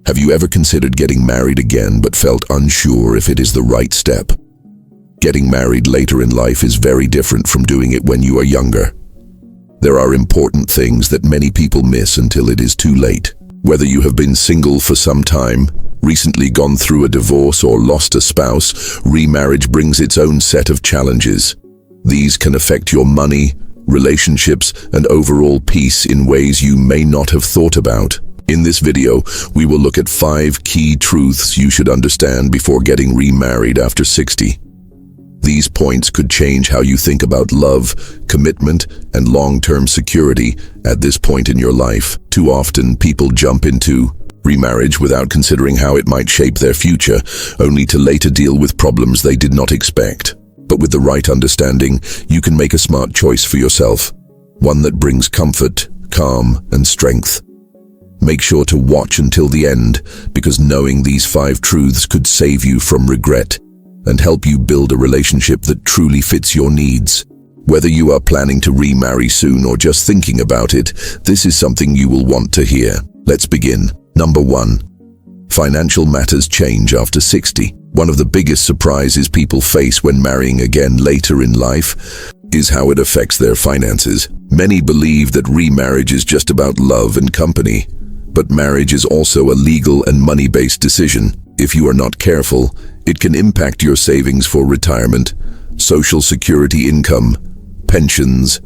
Have you ever considered getting married again but felt unsure if it is the right step? Getting married later in life is very different from doing it when you are younger. There are important things that many people miss until it is too late. Whether you have been single for some time, recently gone through a divorce, or lost a spouse, remarriage brings its own set of challenges. These can affect your money, relationships, and overall peace in ways you may not have thought about. In this video, we will look at 5 key truths you should understand before getting remarried after 60. These points could change how you think about love, commitment, and long-term security at this point in your life. Too often, people jump into remarriage without considering how it might shape their future, only to later deal with problems they did not expect. But with the right understanding, you can make a smart choice for yourself, one that brings comfort, calm, and strength. Make sure to watch until the end, because knowing these 5 truths could save you from regret and help you build a relationship that truly fits your needs. Whether you are planning to remarry soon or just thinking about it, this is something you will want to hear. Let's begin. Number 1. Financial matters change after 60. One of the biggest surprises people face when marrying again later in life is how it affects their finances. Many believe that remarriage is just about love and company, but marriage is also a legal and money-based decision. If you are not careful, it can impact your savings for retirement, social security income, pensions,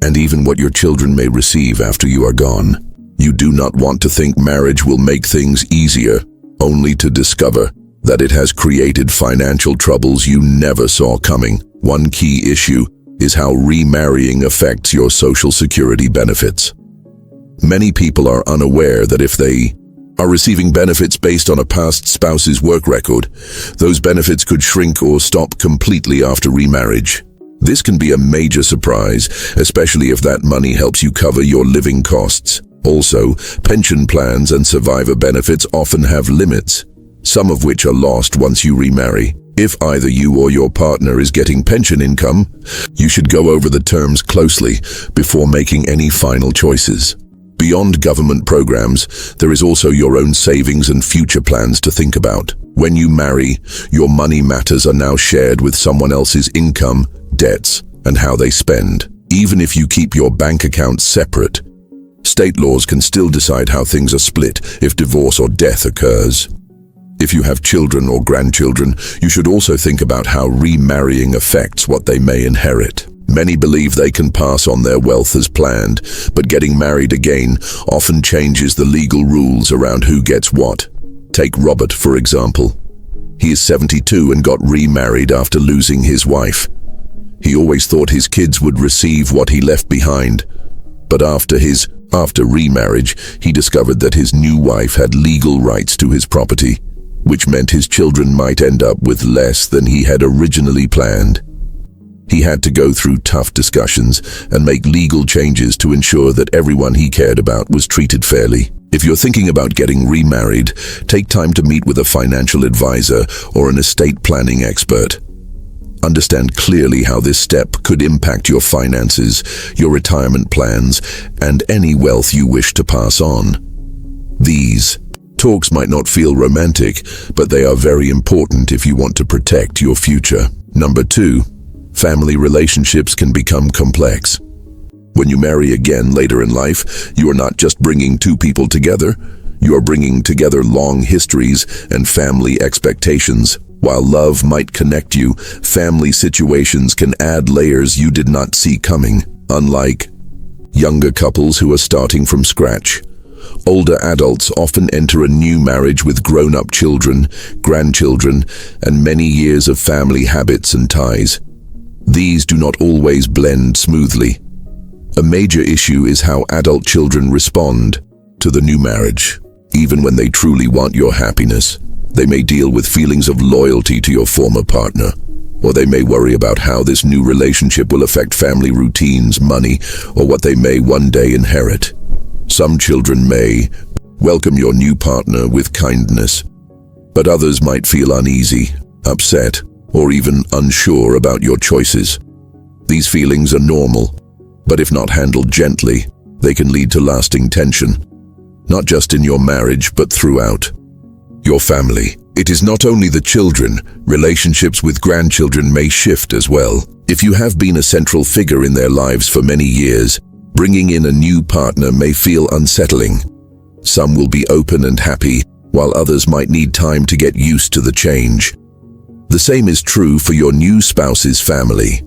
and even what your children may receive after you are gone. You do not want to think marriage will make things easier, only to discover that it has created financial troubles you never saw coming. One key issue is how remarrying affects your social security benefits. Many people are unaware that if they are receiving benefits based on a past spouse's work record, those benefits could shrink or stop completely after remarriage. This can be a major surprise, especially if that money helps you cover your living costs. Also, pension plans and survivor benefits often have limits, some of which are lost once you remarry. If either you or your partner is getting pension income, you should go over the terms closely before making any final choices. Beyond government programs, there is also your own savings and future plans to think about. When you marry, your money matters are now shared with someone else's income, debts, and how they spend. Even if you keep your bank accounts separate, state laws can still decide how things are split if divorce or death occurs. If you have children or grandchildren, you should also think about how remarrying affects what they may inherit. Many believe they can pass on their wealth as planned, but getting married again often changes the legal rules around who gets what. Take Robert, for example. He is 72 and got remarried after losing his wife. He always thought his kids would receive what he left behind, but after remarriage, he discovered that his new wife had legal rights to his property, which meant his children might end up with less than he had originally planned. He had to go through tough discussions and make legal changes to ensure that everyone he cared about was treated fairly. If you're thinking about getting remarried, take time to meet with a financial advisor or an estate planning expert. Understand clearly how this step could impact your finances, your retirement plans, and any wealth you wish to pass on. These talks might not feel romantic, but they are very important if you want to protect your future. Number 2. Family relationships can become complex. When you marry again later in life, you are not just bringing 2 people together, you are bringing together long histories and family expectations. While love might connect you, family situations can add layers you did not see coming. Unlike younger couples who are starting from scratch, older adults often enter a new marriage with grown-up children, grandchildren, and many years of family habits and ties. These do not always blend smoothly. A major issue is how adult children respond to the new marriage. Even when they truly want your happiness, they may deal with feelings of loyalty to your former partner, or they may worry about how this new relationship will affect family routines, money, or what they may one day inherit. Some children may welcome your new partner with kindness, but others might feel uneasy, upset, or even unsure about your choices. These feelings are normal, but if not handled gently, they can lead to lasting tension, not just in your marriage, but throughout. your family. It is not only the children, relationships with grandchildren may shift as well. If you have been a central figure in their lives for many years, bringing in a new partner may feel unsettling. Some will be open and happy, while others might need time to get used to the change. The same is true for your new spouse's family.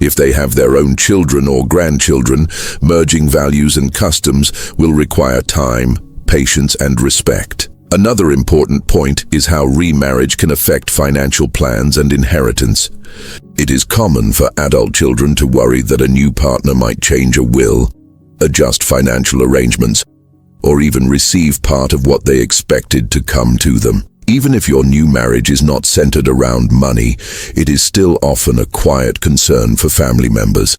If they have their own children or grandchildren, merging values and customs will require time, patience, and respect. Another important point is how remarriage can affect financial plans and inheritance. It is common for adult children to worry that a new partner might change a will, adjust financial arrangements, or even receive part of what they expected to come to them. Even if your new marriage is not centered around money, it is still often a quiet concern for family members.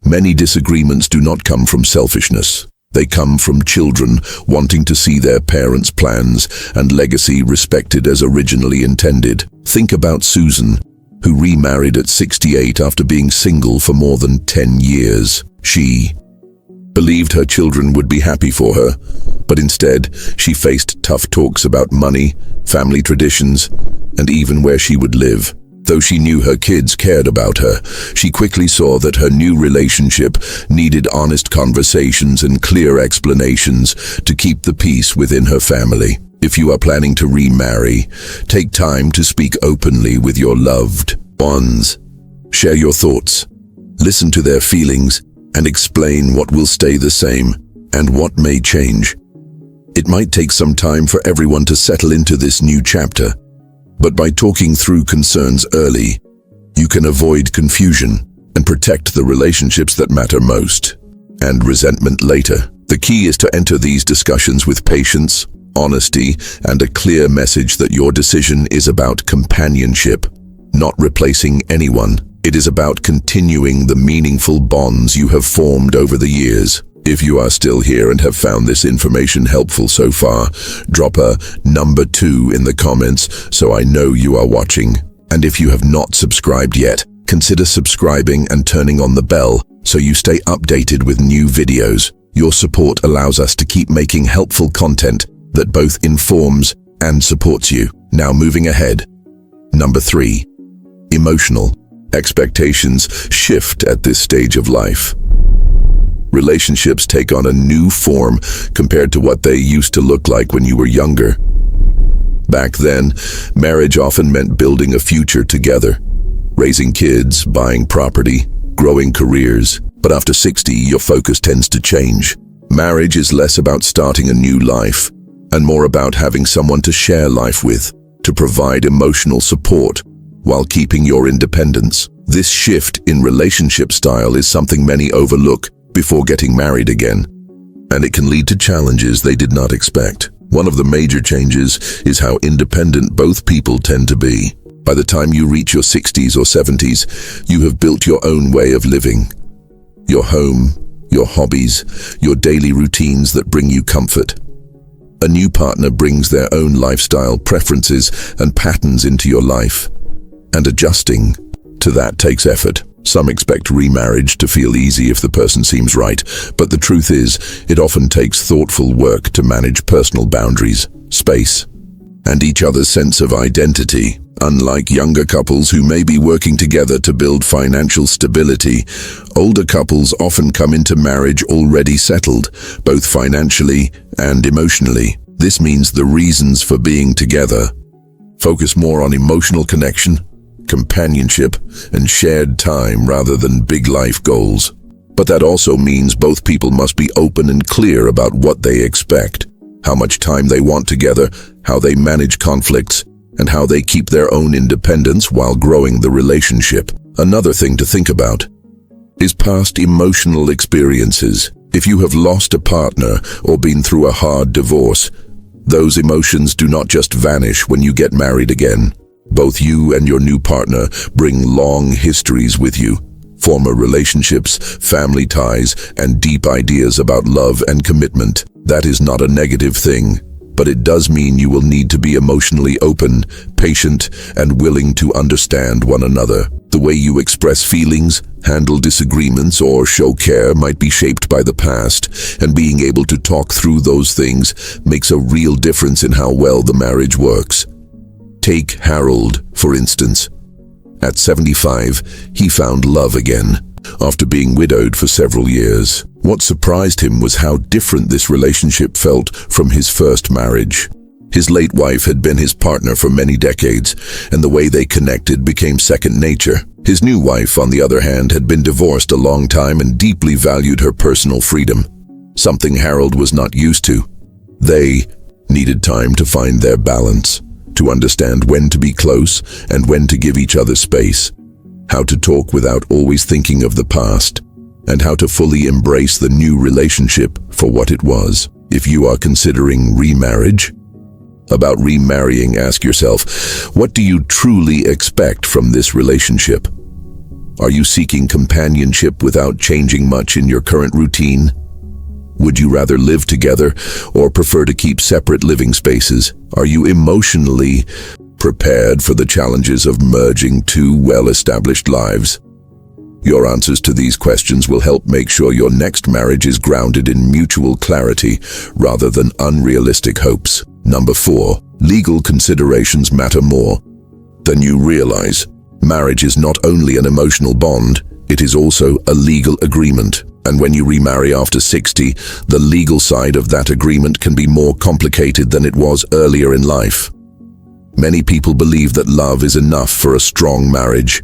Many disagreements do not come from selfishness. They come from children wanting to see their parents' plans and legacy respected as originally intended. Think about Susan, who remarried at 68 after being single for more than 10 years. She believed her children would be happy for her, but instead she faced tough talks about money, family traditions, and even where she would live. Though she knew her kids cared about her, she quickly saw that her new relationship needed honest conversations and clear explanations to keep the peace within her family. If you are planning to remarry, take time to speak openly with your loved ones. Share your thoughts, listen to their feelings, and explain what will stay the same and what may change. It might take some time for everyone to settle into this new chapter, but by talking through concerns early, you can avoid confusion and protect the relationships that matter most, and resentment later. The key is to enter these discussions with patience, honesty, and a clear message that your decision is about companionship, not replacing anyone. It is about continuing the meaningful bonds you have formed over the years. If you are still here and have found this information helpful so far, drop a number 2 in the comments so I know you are watching. And if you have not subscribed yet, consider subscribing and turning on the bell so you stay updated with new videos. Your support allows us to keep making helpful content that both informs and supports you. Now moving ahead. Number 3. Emotional. Expectations shift at this stage of life. Relationships take on a new form compared to what they used to look like when you were younger. Back then, marriage often meant building a future together, raising kids, buying property, growing careers. But after 60, your focus tends to change. Marriage is less about starting a new life and more about having someone to share life with, to provide emotional support while keeping your independence. This shift in relationship style is something many overlook before getting married again, and it can lead to challenges they did not expect. One of the major changes is how independent both people tend to be. By the time you reach your 60s or 70s, you have built your own way of living. Your home, your hobbies, your daily routines that bring you comfort. A new partner brings their own lifestyle, preferences, and patterns into your life, and adjusting to that takes effort. Some expect remarriage to feel easy if the person seems right, but the truth is, it often takes thoughtful work to manage personal boundaries, space, and each other's sense of identity. Unlike younger couples who may be working together to build financial stability, older couples often come into marriage already settled, both financially and emotionally. This means the reasons for being together focus more on emotional connection, companionship, and shared time rather than big life goals. But that also means both people must be open and clear about what they expect, how much time they want together, how they manage conflicts, and how they keep their own independence while growing the relationship. Another thing to think about is past emotional experiences. If you have lost a partner or been through a hard divorce, those emotions do not just vanish when you get married again. Both you and your new partner bring long histories with you, former relationships, family ties, and deep ideas about love and commitment. That is not a negative thing. but it does mean you will need to be emotionally open, patient, and willing to understand one another. The way you express feelings, handle disagreements, or show care might be shaped by the past, and being able to talk through those things makes a real difference in how well the marriage works. Take Harold, for instance. At 75, he found love again, after being widowed for several years. What surprised him was how different this relationship felt from his first marriage. His late wife had been his partner for many decades, and the way they connected became second nature. His new wife, on the other hand, had been divorced a long time and deeply valued her personal freedom, something Harold was not used to. They needed time to find their balance, to understand when to be close and when to give each other space, how to talk without always thinking of the past, and how to fully embrace the new relationship for what it was. If you are considering remarriage, about remarrying, ask yourself, what do you truly expect from this relationship? Are you seeking companionship without changing much in your current routine? Would you rather live together or prefer to keep separate living spaces? Are you emotionally prepared for the challenges of merging two well-established lives? Your answers to these questions will help make sure your next marriage is grounded in mutual clarity rather than unrealistic hopes. Number 4, legal considerations matter more than you realize. Marriage is not only an emotional bond, it is also a legal agreement. And when you remarry after 60, the legal side of that agreement can be more complicated than it was earlier in life. Many people believe that love is enough for a strong marriage,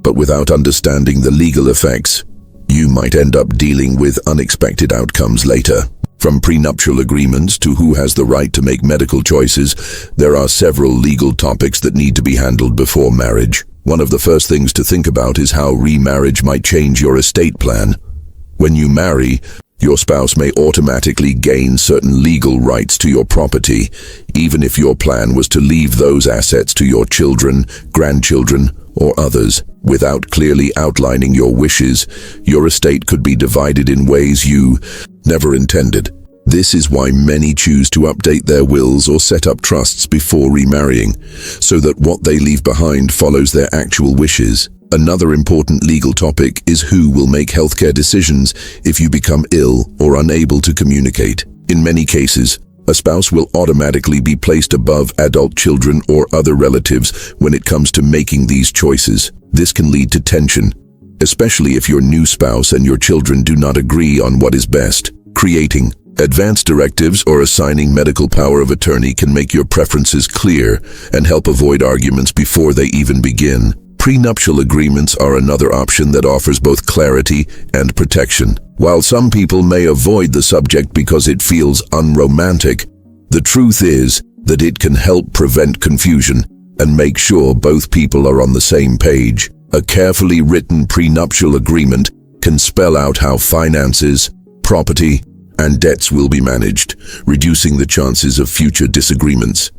but without understanding the legal effects, you might end up dealing with unexpected outcomes later. From prenuptial agreements to who has the right to make medical choices, there are several legal topics that need to be handled before marriage. One of the first things to think about is how remarriage might change your estate plan. When you marry, your spouse may automatically gain certain legal rights to your property, even if your plan was to leave those assets to your children, grandchildren, or others. Without clearly outlining your wishes, your estate could be divided in ways you never intended. This is why many choose to update their wills or set up trusts before remarrying, so that what they leave behind follows their actual wishes. Another important legal topic is who will make healthcare decisions if you become ill or unable to communicate. In many cases, a spouse will automatically be placed above adult children or other relatives when it comes to making these choices. This can lead to tension, especially if your new spouse and your children do not agree on what is best. Creating advance directives or assigning medical power of attorney can make your preferences clear and help avoid arguments before they even begin. Prenuptial agreements are another option that offers both clarity and protection. While some people may avoid the subject because it feels unromantic, the truth is that it can help prevent confusion and make sure both people are on the same page. A carefully written prenuptial agreement can spell out how finances, property, and debts will be managed, reducing the chances of future disagreements.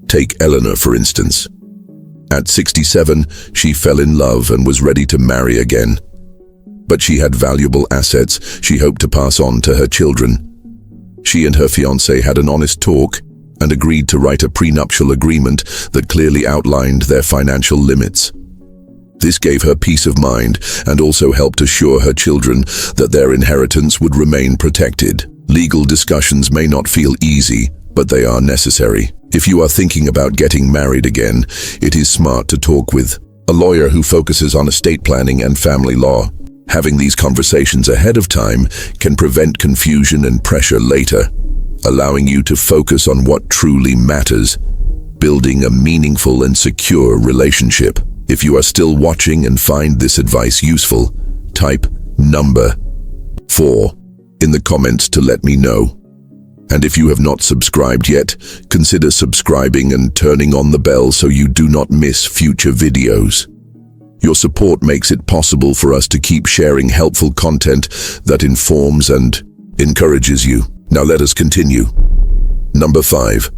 Take Eleanor, for instance. At 67, she fell in love and was ready to marry again. But she had valuable assets she hoped to pass on to her children. She and her fiancé had an honest talk and agreed to write a prenuptial agreement that clearly outlined their financial limits. This gave her peace of mind and also helped assure her children that their inheritance would remain protected. Legal discussions may not feel easy, but they are necessary. If you are thinking about getting married again, it is smart to talk with a lawyer who focuses on estate planning and family law. Having these conversations ahead of time can prevent confusion and pressure later, allowing you to focus on what truly matters, building a meaningful and secure relationship. If you are still watching and find this advice useful, type number 4 in the comments to let me know. And if you have not subscribed yet, consider subscribing and turning on the bell so you do not miss future videos. Your support makes it possible for us to keep sharing helpful content that informs and encourages you. Now let us continue. Number 5.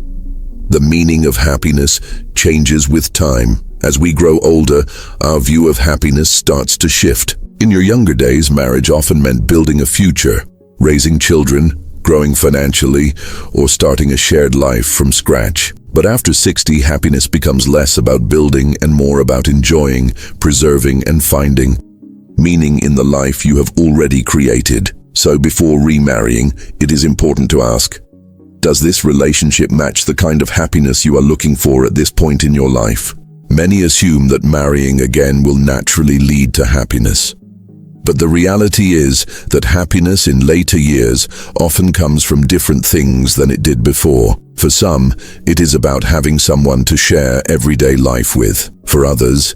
The meaning of happiness changes with time. As we grow older, our view of happiness starts to shift. In your younger days, marriage often meant building a future, raising children, growing financially, or starting a shared life from scratch. But after 60, happiness becomes less about building and more about enjoying, preserving, and finding meaning in the life you have already created. So before remarrying, it is important to ask, does this relationship match the kind of happiness you are looking for at this point in your life? Many assume that marrying again will naturally lead to happiness. But the reality is that happiness in later years often comes from different things than it did before. For some, it is about having someone to share everyday life with. For others,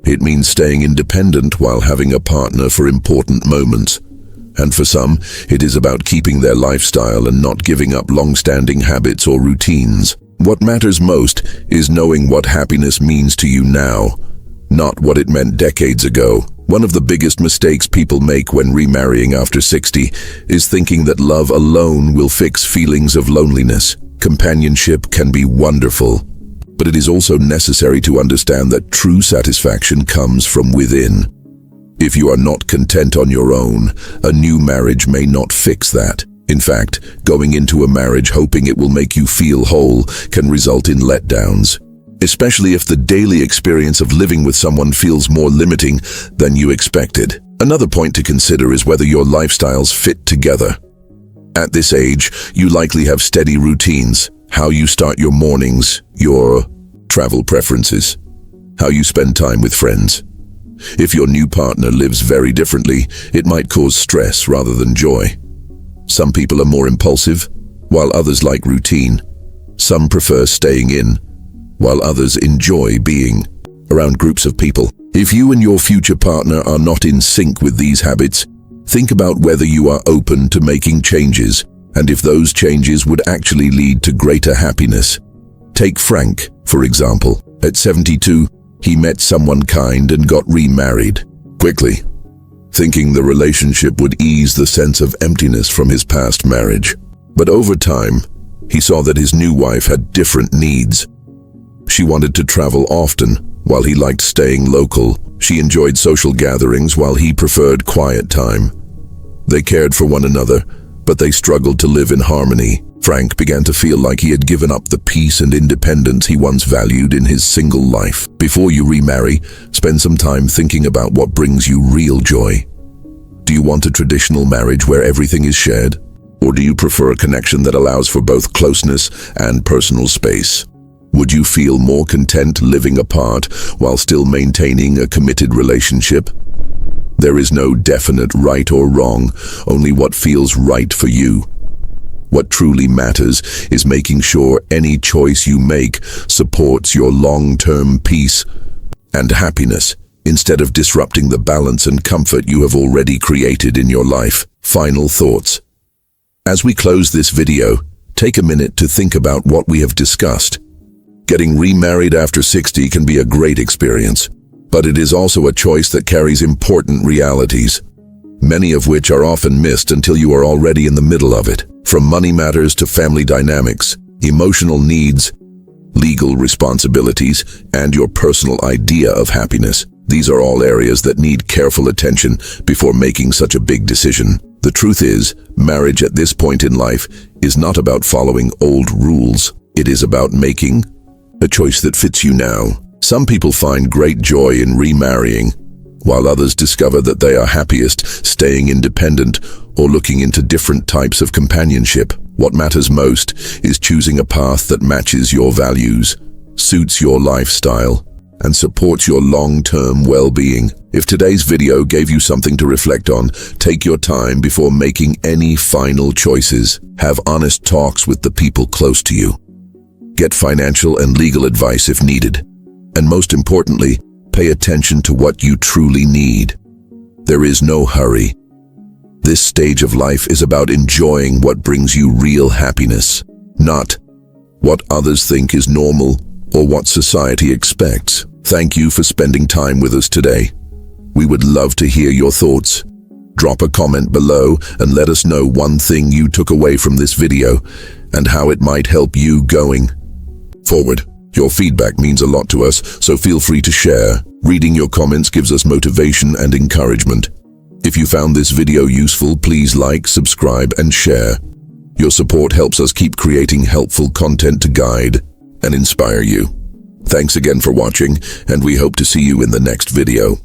it means staying independent while having a partner for important moments. And for some, it is about keeping their lifestyle and not giving up long-standing habits or routines. What matters most is knowing what happiness means to you now, not what it meant decades ago. One of the biggest mistakes people make when remarrying after 60 is thinking that love alone will fix feelings of loneliness. Companionship can be wonderful, but it is also necessary to understand that true satisfaction comes from within. If you are not content on your own, a new marriage may not fix that. In fact, going into a marriage hoping it will make you feel whole can result in letdowns, especially if the daily experience of living with someone feels more limiting than you expected. Another point to consider is whether your lifestyles fit together. At this age, you likely have steady routines, how you start your mornings, your travel preferences, how you spend time with friends. If your new partner lives very differently, it might cause stress rather than joy. Some people are more impulsive, while others like routine. Some prefer staying in, while others enjoy being around groups of people. If you and your future partner are not in sync with these habits, think about whether you are open to making changes, and if those changes would actually lead to greater happiness. Take Frank, for example. At 72, he met someone kind and got remarried quickly, thinking the relationship would ease the sense of emptiness from his past marriage. But over time, he saw that his new wife had different needs. She wanted to travel often, while he liked staying local. She enjoyed social gatherings, while he preferred quiet time. They cared for one another, but they struggled to live in harmony. Frank began to feel like he had given up the peace and independence he once valued in his single life. Before you remarry, spend some time thinking about what brings you real joy. Do you want a traditional marriage where everything is shared? Or do you prefer a connection that allows for both closeness and personal space? Would you feel more content living apart while still maintaining a committed relationship? There is no definite right or wrong, only what feels right for you. What truly matters is making sure any choice you make supports your long-term peace and happiness, instead of disrupting the balance and comfort you have already created in your life. Final thoughts. As we close this video, take a minute to think about what we have discussed. Getting remarried after 60 can be a great experience, but it is also a choice that carries important realities, many of which are often missed until you are already in the middle of it. From money matters to family dynamics, emotional needs, legal responsibilities, and your personal idea of happiness. These are all areas that need careful attention before making such a big decision. The truth is, marriage at this point in life is not about following old rules. It is about making a choice that fits you now. Some people find great joy in remarrying, while others discover that they are happiest staying independent or looking into different types of companionship. What matters most is choosing a path that matches your values, suits your lifestyle, and supports your long-term well-being. If today's video gave you something to reflect on, take your time before making any final choices. Have honest talks with the people close to you. Get financial and legal advice if needed. And most importantly, pay attention to what you truly need. There is no hurry. This stage of life is about enjoying what brings you real happiness, not what others think is normal or what society expects. Thank you for spending time with us today. We would love to hear your thoughts. Drop a comment below and let us know one thing you took away from this video and how it might help you going forward. Your feedback means a lot to us, so feel free to share. Reading your comments gives us motivation and encouragement. If you found this video useful, please like, subscribe, and share. Your support helps us keep creating helpful content to guide and inspire you. Thanks again for watching, and we hope to see you in the next video.